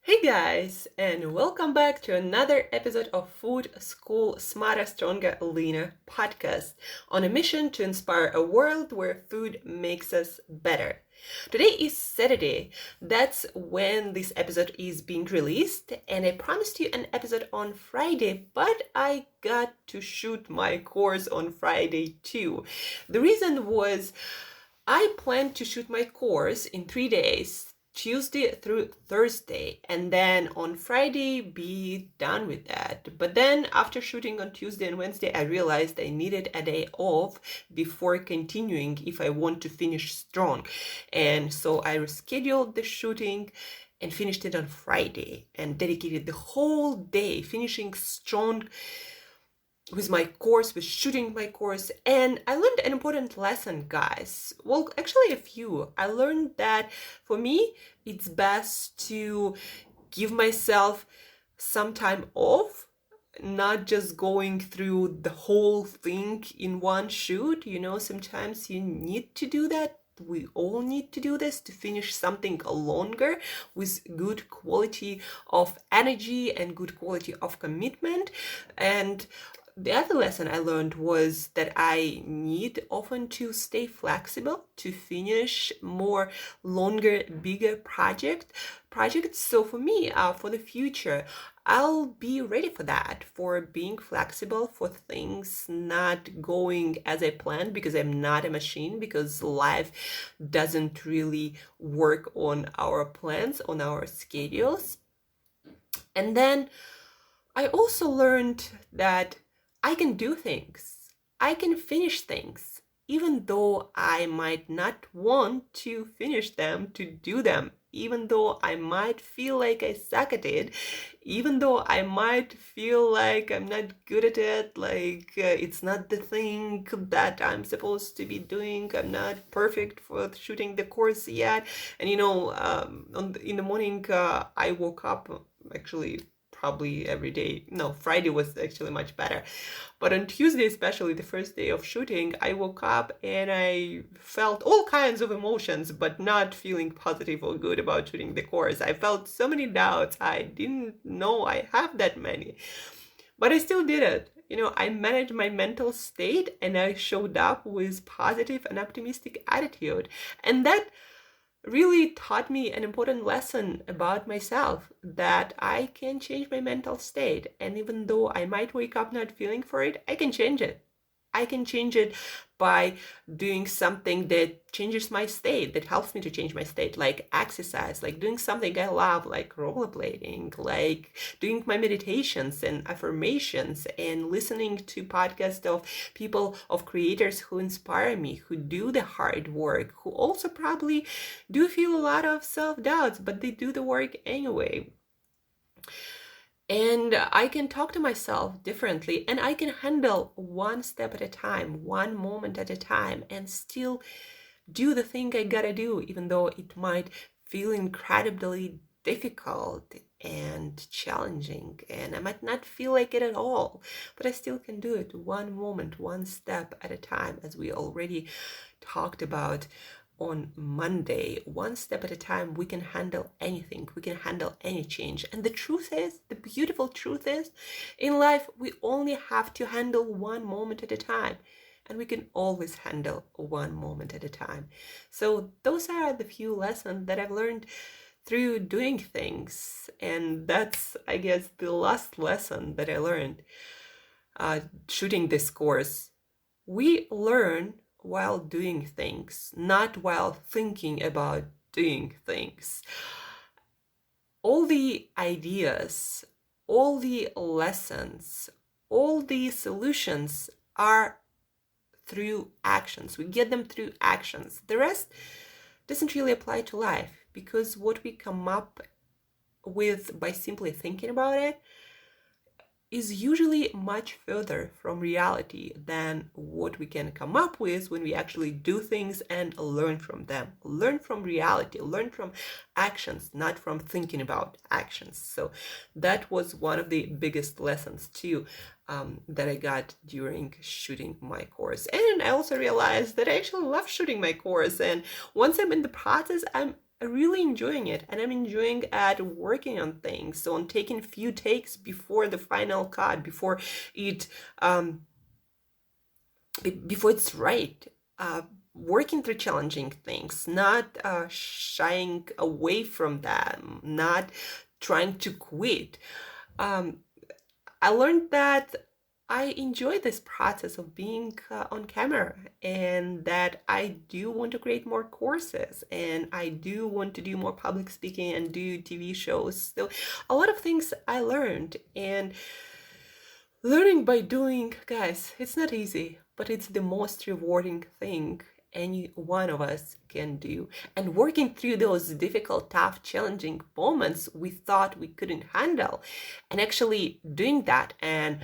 Hey guys, and welcome back to another episode of Food School Smarter, Stronger, Leaner podcast on a mission to inspire a world where food makes us better. Today is Saturday. That's when this episode is being released, and I promised you an episode on Friday, but I got to shoot my course on Friday too. The reason was I planned to shoot my course in 3 days. Tuesday through Thursday, and then on Friday be done with that. But then after shooting on Tuesday and Wednesday, I realized I needed a day off before continuing if I want to finish strong. And so I rescheduled the shooting and finished it on Friday and dedicated the whole day finishing strong with my course, with shooting my course. And I learned an important lesson, guys. Well, actually a few. I learned that for me, it's best to give myself some time off, not just going through the whole thing in one shoot. Sometimes you need to do that. We all need to do this to finish something longer with good quality of energy and good quality of commitment. And the other lesson I learned was that I need often to stay flexible to finish more longer, bigger projects. So for me, for the future, I'll be ready for that, for being flexible, for things not going as I planned, because I'm not a machine, because life doesn't really work on our plans, on our schedules. And then I also learned that I can do things. I can finish things, even though I might not want to finish them, to do them, even though I might feel like I suck at it, even though I might feel like I'm not good at it, like it's not the thing that I'm supposed to be doing. I'm not perfect for shooting the course yet. And in the morning, I woke up actually probably every day. No, Friday was actually much better. But on Tuesday, especially the first day of shooting, I woke up and I felt all kinds of emotions, but not feeling positive or good about shooting the course. I felt so many doubts. I didn't know I have that many, but I still did it. I managed my mental state and I showed up with positive and optimistic attitude. And that really taught me an important lesson about myself, that I can change my mental state. And even though I might wake up not feeling for it, I can change it. I can change it by doing something that changes my state, that helps me to change my state, like exercise, like doing something I love, like rollerblading, like doing my meditations and affirmations, and listening to podcasts of people, of creators who inspire me, who do the hard work, who also probably do feel a lot of self-doubts, but they do the work anyway. And I can talk to myself differently, and I can handle one step at a time, one moment at a time, and still do the thing I gotta do, even though it might feel incredibly difficult and challenging, and I might not feel like it at all, but I still can do it one moment, one step at a time, as we already talked about on Monday. One step at a time, we can handle anything. We can handle any change. And the truth is, the beautiful truth is, in life, we only have to handle one moment at a time. And we can always handle one moment at a time. So those are the few lessons that I've learned through doing things. And that's, I guess, the last lesson that I learned shooting this course. We learn while doing things, not while thinking about doing things. All the ideas, all the lessons, all the solutions are through actions. We get them through actions. The rest doesn't really apply to life, because what we come up with by simply thinking about it is usually much further from reality than what we can come up with when we actually do things and learn from them. Learn from reality, learn from actions, not from thinking about actions. So that was one of the biggest lessons too, that I got during shooting my course. And I also realized that I actually love shooting my course. And once I'm in the process, I'm really enjoying it, and I'm enjoying at working on things, so on taking few takes before the final cut, before it before it's right. Working through challenging things, not shying away from them, not trying to quit. I learned that I enjoy this process of being on camera, and that I do want to create more courses, and I do want to do more public speaking and do TV shows. So a lot of things I learned, and learning by doing, guys, it's not easy, but it's the most rewarding thing any one of us can do. And working through those difficult, tough, challenging moments we thought we couldn't handle, and actually doing that and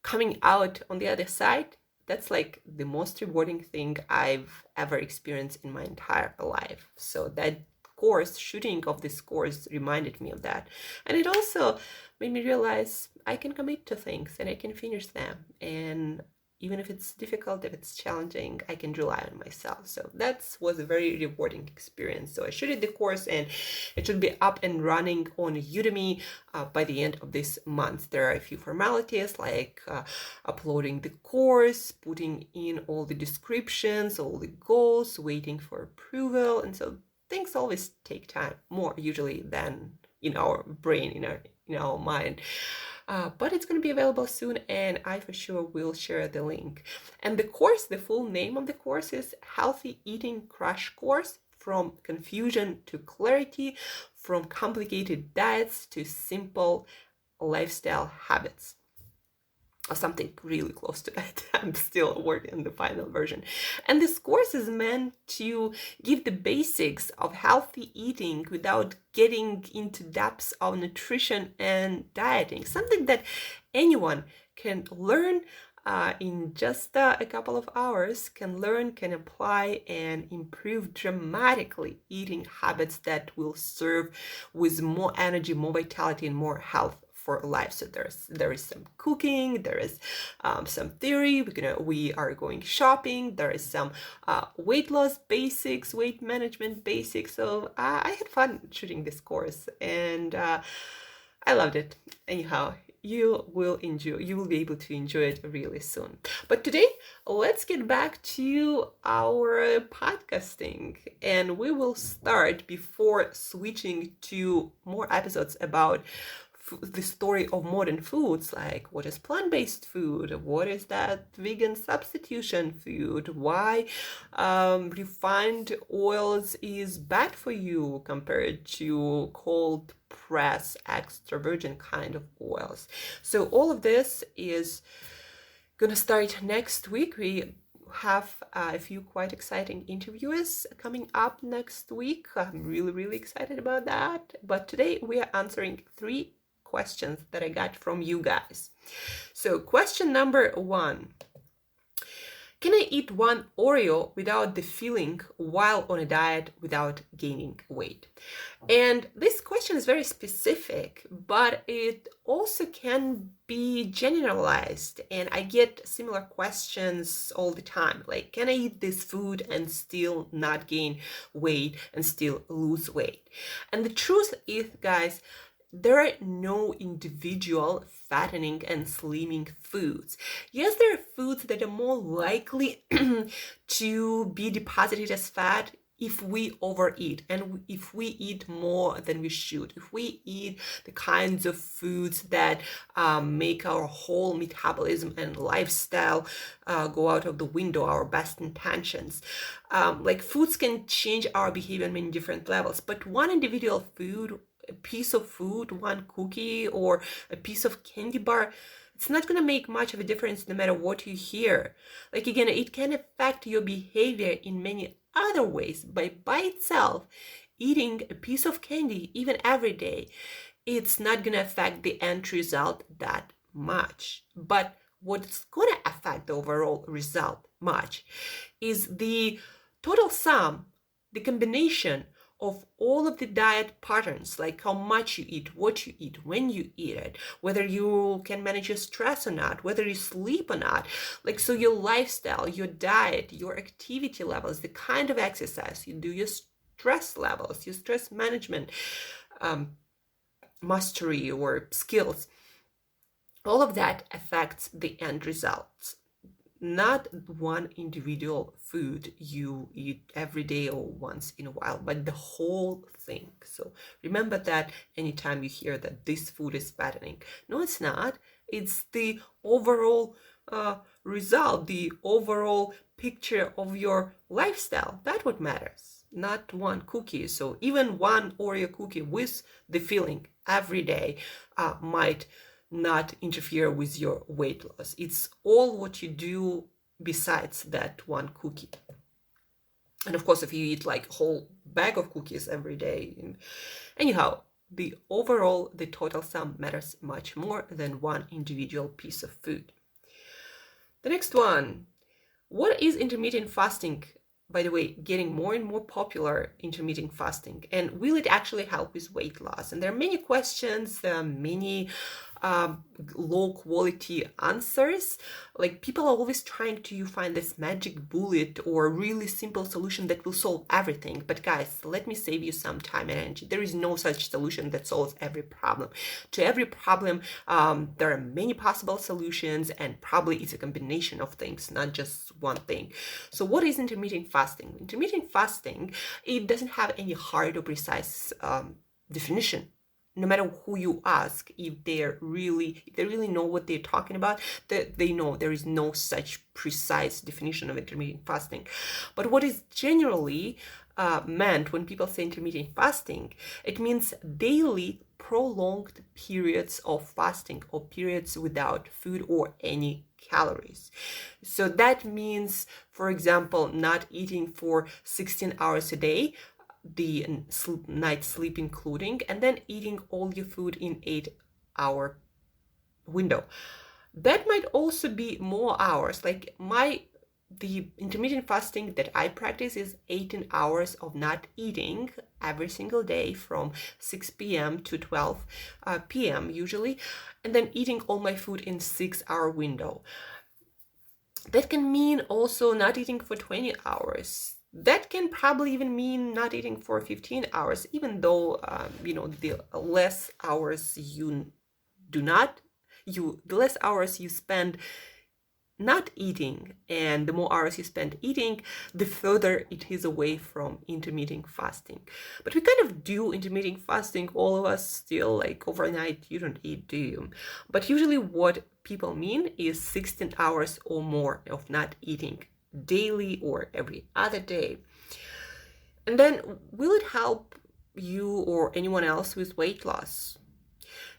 coming out on the other side, that's like the most rewarding thing I've ever experienced in my entire life. So that course, shooting of this course, reminded me of that. And it also made me realize I can commit to things and I can finish them. And even if it's difficult, if it's challenging, I can rely on myself. So that was a very rewarding experience. So I shooted the course, and it should be up and running on Udemy by the end of this month. There are a few formalities like uploading the course, putting in all the descriptions, all the goals, waiting for approval. And so things always take time, more usually than in our brain, in our mind. But it's going to be available soon, and I for sure will share the link. And the course, the full name of the course is Healthy Eating Crash Course: From Confusion to Clarity, from Complicated Diets to Simple Lifestyle Habits. Or something really close to that. I'm still working on the final version. And this course is meant to give the basics of healthy eating without getting into depths of nutrition and dieting. Something that anyone can learn in just a couple of hours, can learn, can apply, and improve dramatically eating habits that will serve with more energy, more vitality, and more health for life. So there is some cooking, there is some theory, we are going shopping, there is some weight loss basics, weight management basics. So I had fun shooting this course, and I loved it. Anyhow, you will be able to enjoy it really soon. But today, let's get back to our podcasting, and we will start, before switching to more episodes about the story of modern foods, like what is plant-based food, what is that vegan substitution food, why refined oils is bad for you compared to cold press extra virgin kind of oils. So all of this is gonna start next week. We have a few quite exciting interviews coming up next week. I'm really excited about that. But today we are answering 3 questions that I got from you guys. So question number 1: can I eat 1 Oreo without the feeling while on a diet without gaining weight? And this question is very specific, but it also can be generalized. And I get similar questions all the time, like, can I eat this food and still not gain weight and still lose weight? And the truth is, guys, there are no individual fattening and slimming foods. Yes, there are foods that are more likely to be deposited as fat if we overeat, and if we eat more than we should, if we eat the kinds of foods that make our whole metabolism and lifestyle go out of the window, our best intentions. Like, foods can change our behavior on many different levels, but one individual food, a piece of food, 1 cookie or a piece of candy bar, it's not going to make much of a difference no matter what you hear. Like, again, it can affect your behavior in many other ways. By itself, eating a piece of candy, even every day, it's not going to affect the end result that much. But what's going to affect the overall result much is the total sum, the combination of all of the diet patterns, like how much you eat, what you eat, when you eat it, whether you can manage your stress or not, whether you sleep or not. Like, so your lifestyle, your diet, your activity levels, the kind of exercise you do, your stress levels, your stress management, mastery or skills. All of that affects the end results. Not one individual food you eat every day or once in a while, but the whole thing. So remember that anytime you hear that this food is fattening. No, it's not. It's the overall result, the overall picture of your lifestyle. That's what matters, not one cookie. So even one Oreo cookie with the filling every day might not interfere with your weight loss. It's all what you do besides that one cookie. And of course, if you eat like a whole bag of cookies every day, anyhow, the total sum matters much more than one individual piece of food. The next one, what is intermittent fasting? By the way, getting more and more popular, intermittent fasting, and will it actually help with weight loss? And there are many questions, many low quality answers. Like, people are always trying to find this magic bullet or really simple solution that will solve everything. But guys, let me save you some time and energy. There is no such solution that solves every problem. To every problem, there are many possible solutions, and probably it's a combination of things, not just one thing. So what is intermittent fasting? Intermittent fasting, it doesn't have any hard or precise definition. No matter who you ask, if they really know what they're talking about, they know there is no such precise definition of intermittent fasting. But what is generally meant when people say intermittent fasting, it means daily prolonged periods of fasting or periods without food or any calories. So that means, for example, not eating for 16 hours a day, the night sleep including, and then eating all your food in 8-hour window. That might also be more hours. Like the intermittent fasting that I practice is 18 hours of not eating every single day from 6 p.m. to 12 p.m. usually, and then eating all my food in 6-hour window. That can mean also not eating for 20 hours. That can probably even mean not eating for 15 hours, even though, the less hours the less hours you spend not eating and the more hours you spend eating, the further it is away from intermittent fasting. But we kind of do intermittent fasting, all of us still, like overnight you don't eat, do you? But usually what people mean is 16 hours or more of not eating daily or every other day. And then will it help you or anyone else with weight loss?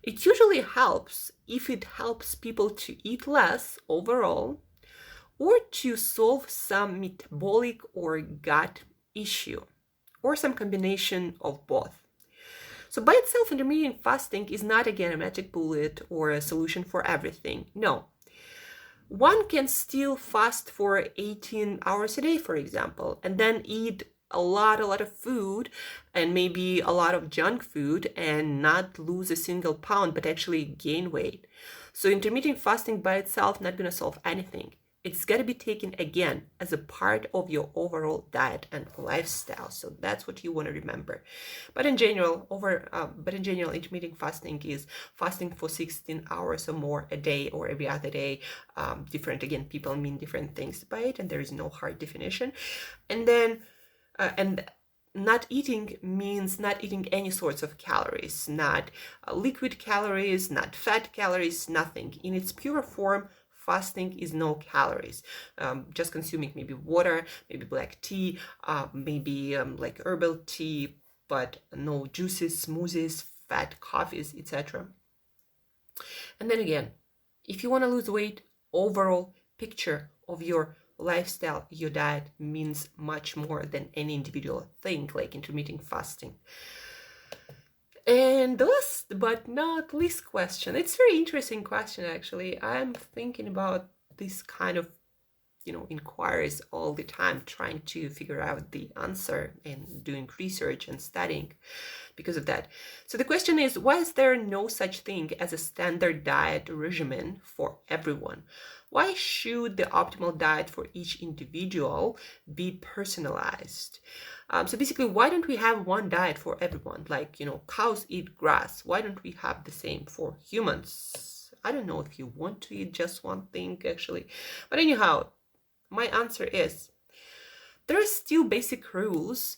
It usually helps if it helps people to eat less overall, or to solve some metabolic or gut issue, or some combination of both. So by itself, intermittent fasting is not, again, a magic bullet or a solution for everything. No. One can still fast for 18 hours a day, for example, and then eat a lot of food and maybe a lot of junk food and not lose a single pound, but actually gain weight. So intermittent fasting by itself not going to solve anything. It's got to be taken, again, as a part of your overall diet and lifestyle. So that's what you want to remember. But in general, intermittent fasting is fasting for 16 hours or more a day or every other day. Different, again, people mean different things by it, and there is no hard definition. And then, and not eating means not eating any sorts of calories, not liquid calories, not fat calories, nothing. In its pure form, fasting is no calories. Just consuming maybe water, maybe black tea, maybe like herbal tea, but no juices, smoothies, fat coffees, etc. And then again, if you want to lose weight, overall picture of your lifestyle, your diet means much more than any individual thing like intermittent fasting. And the last but not least question, it's a very interesting question actually. I'm thinking about this kind of inquiries all the time, trying to figure out the answer and doing research and studying because of that. So the question is, why is there no such thing as a standard diet regimen for everyone? Why should the optimal diet for each individual be personalized? So basically, why don't we have one diet for everyone? Like, cows eat grass. Why don't we have the same for humans? I don't know if you want to eat just one thing, actually. But anyhow, my answer is there are still basic rules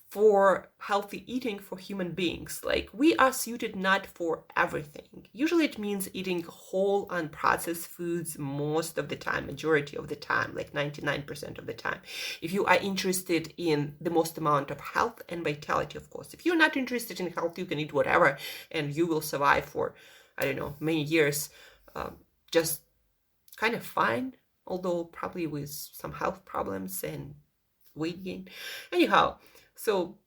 for healthy eating for human beings. Like, we are suited not for everything. Usually it means eating whole unprocessed foods most of the time, majority of the time, like 99% of the time. If you are interested in the most amount of health and vitality, of course. If you're not interested in health, you can eat whatever and you will survive for, I don't know, many years, just kind of fine, although probably with some health problems and weight gain. Anyhow, so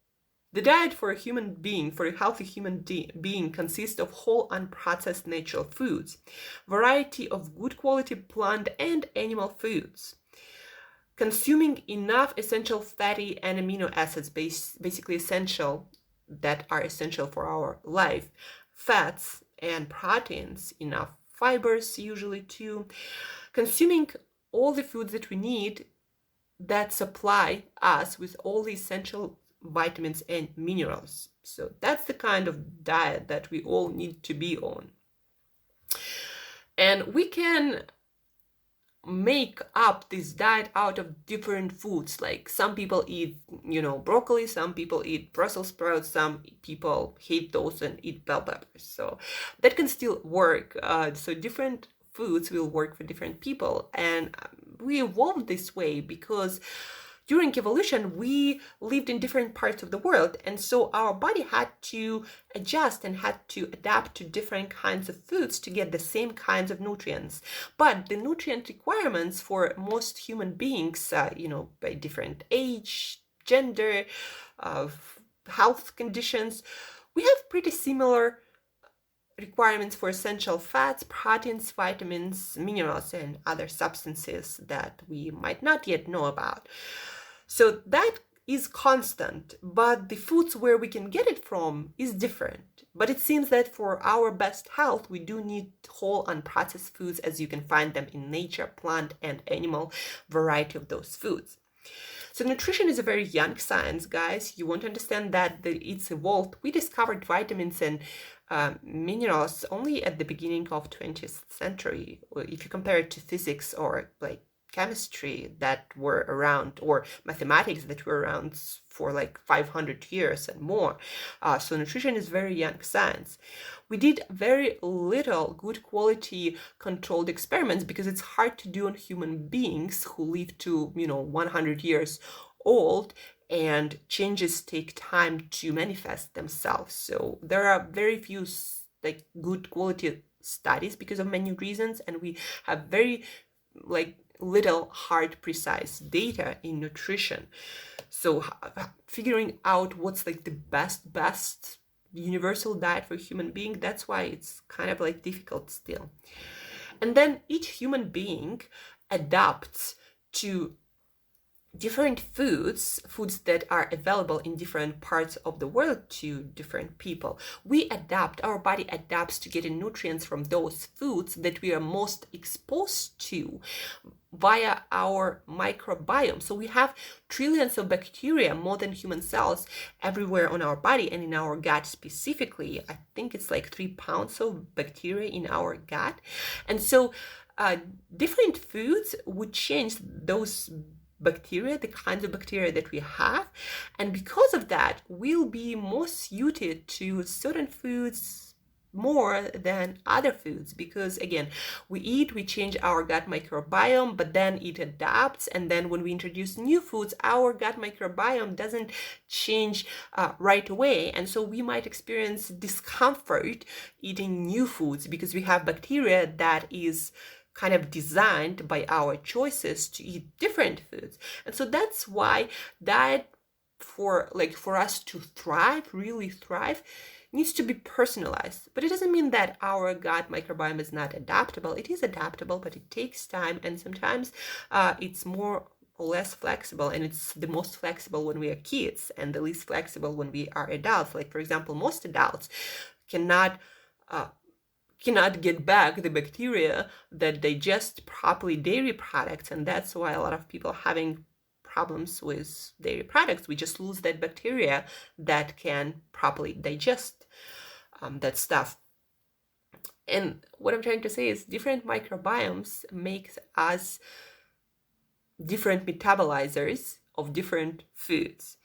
the diet for a human being, for a healthy human being, consists of whole unprocessed natural foods, variety of good quality plant and animal foods, consuming enough essential fatty and amino acids, basically essential, that are essential for our life, fats and proteins, enough fibers usually too, consuming all the foods that we need that supply us with all the essential vitamins and minerals. So that's the kind of diet that we all need to be on. And we can make up this diet out of different foods. Like, some people eat, broccoli, some people eat Brussels sprouts, some people hate those and eat bell peppers. So that can still work. So different foods will work for different people. And we evolved this way because during evolution, we lived in different parts of the world. And so our body had to adjust and had to adapt to different kinds of foods to get the same kinds of nutrients. But the nutrient requirements for most human beings, by different age, gender, health conditions, we have pretty similar requirements for essential fats, proteins, vitamins, minerals, and other substances that we might not yet know about. So that is constant, but the foods where we can get it from is different. But it seems that for our best health, we do need whole unprocessed foods, as you can find them in nature, plant and animal variety of those foods. So nutrition is a very young science, guys. You want to understand that it's evolved. We discovered vitamins and minerals only at the beginning of 20th century. If you compare it to physics or like chemistry that were around, or mathematics that were around for like 500 years and more. So nutrition is very young science. We did very little good quality controlled experiments because it's hard to do on human beings who live to 100 years old, and changes take time to manifest themselves. So there are very few like good quality studies because of many reasons, and we have very little hard precise data in nutrition. So figuring out what's like the best universal diet for a human being, that's why it's kind of like difficult still. And then each human being adapts to different foods that are available in different parts of the world to different people. Our body adapts to getting nutrients from those foods that we are most exposed to via our microbiome. So we have trillions of bacteria, more than human cells, everywhere on our body and in our gut specifically. I think it's like 3 pounds of bacteria in our gut. And so different foods would change those bacteria, the kinds of bacteria that we have. And because of that, we'll be more suited to certain foods more than other foods, because again, we change our gut microbiome, but then it adapts, and then when we introduce new foods, our gut microbiome doesn't change right away, and so we might experience discomfort eating new foods because we have bacteria that is kind of designed by our choices to eat different foods. And so that's why diet for us to thrive, really thrive, needs to be personalized. But it doesn't mean that our gut microbiome is not adaptable. It is adaptable, but it takes time, and sometimes it's more or less flexible, and it's the most flexible when we are kids and the least flexible when we are adults. Like, for example, most adults cannot get back the bacteria that digest properly dairy products, and that's why a lot of people having problems with dairy products. We just lose that bacteria that can properly digest that stuff. And what I'm trying to say is different microbiomes makes us different metabolizers of different foods,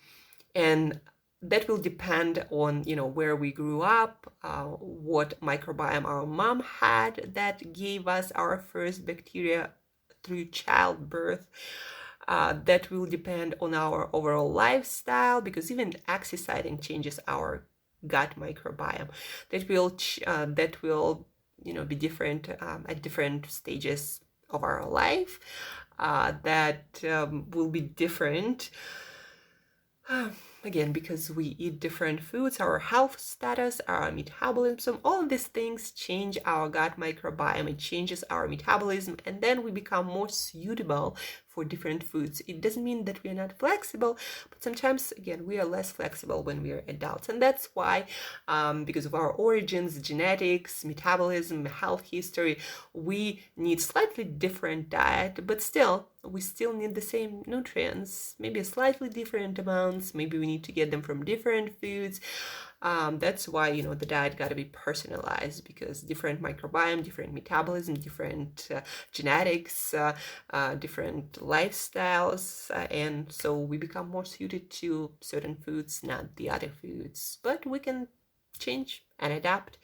and that will depend on, where we grew up, what microbiome our mom had that gave us our first bacteria through childbirth. That will depend on our overall lifestyle, because even exercising changes our gut microbiome. That will be different at different stages of our life. That will be different. Again, because we eat different foods, our health status, our metabolism, all of these things change our gut microbiome. It changes our metabolism, and then we become more suitable for different foods. It doesn't mean that we are not flexible, but sometimes, again, we are less flexible when we are adults. And that's why, because of our origins, genetics, metabolism, health history, we need slightly different diet, but still, we still need the same nutrients, maybe slightly different amounts. Maybe we need to get them from different foods. That's why, the diet got to be personalized, because different microbiome, different metabolism, different genetics, different lifestyles, and so we become more suited to certain foods, not the other foods. But we can change and adapt,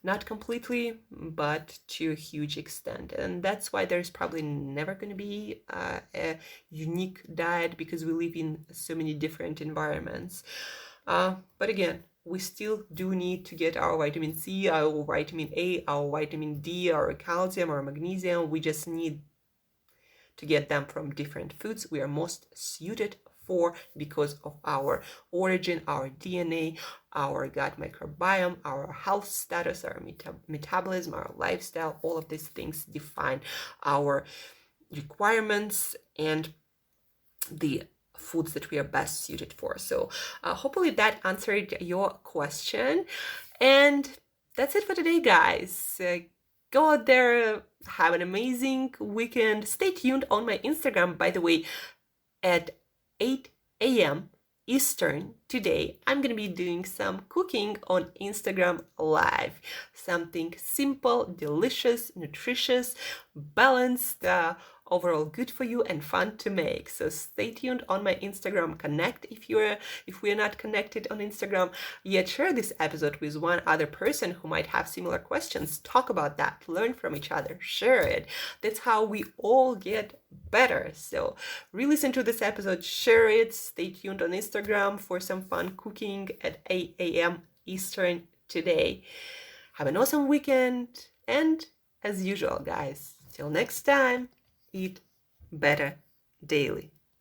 not completely, but to a huge extent. And that's why there's probably never going to be a unique diet, because we live in so many different environments. But again, we still do need to get our vitamin C, our vitamin A, our vitamin D, our calcium, our magnesium. We just need to get them from different foods we are most suited for because of our origin, our DNA, our gut microbiome, our health status, our metabolism, our lifestyle. All of these things define our requirements and the foods that we are best suited for. So hopefully that answered your question. And that's it for today, guys. Go out there, have an amazing weekend. Stay tuned on my Instagram, by the way, at 8 a.m. Eastern today. I'm going to be doing some cooking on Instagram Live. Something simple, delicious, nutritious, balanced, overall good for you and fun to make. So stay tuned on my Instagram. Connect if we are not connected on Instagram yet. Share this episode with one other person who might have similar questions. Talk about that. Learn from each other. Share it. That's how we all get better. So re-listen to this episode. Share it. Stay tuned on Instagram for some fun cooking at 8 a.m. Eastern today. Have an awesome weekend. And as usual, guys, till next time, eat better daily.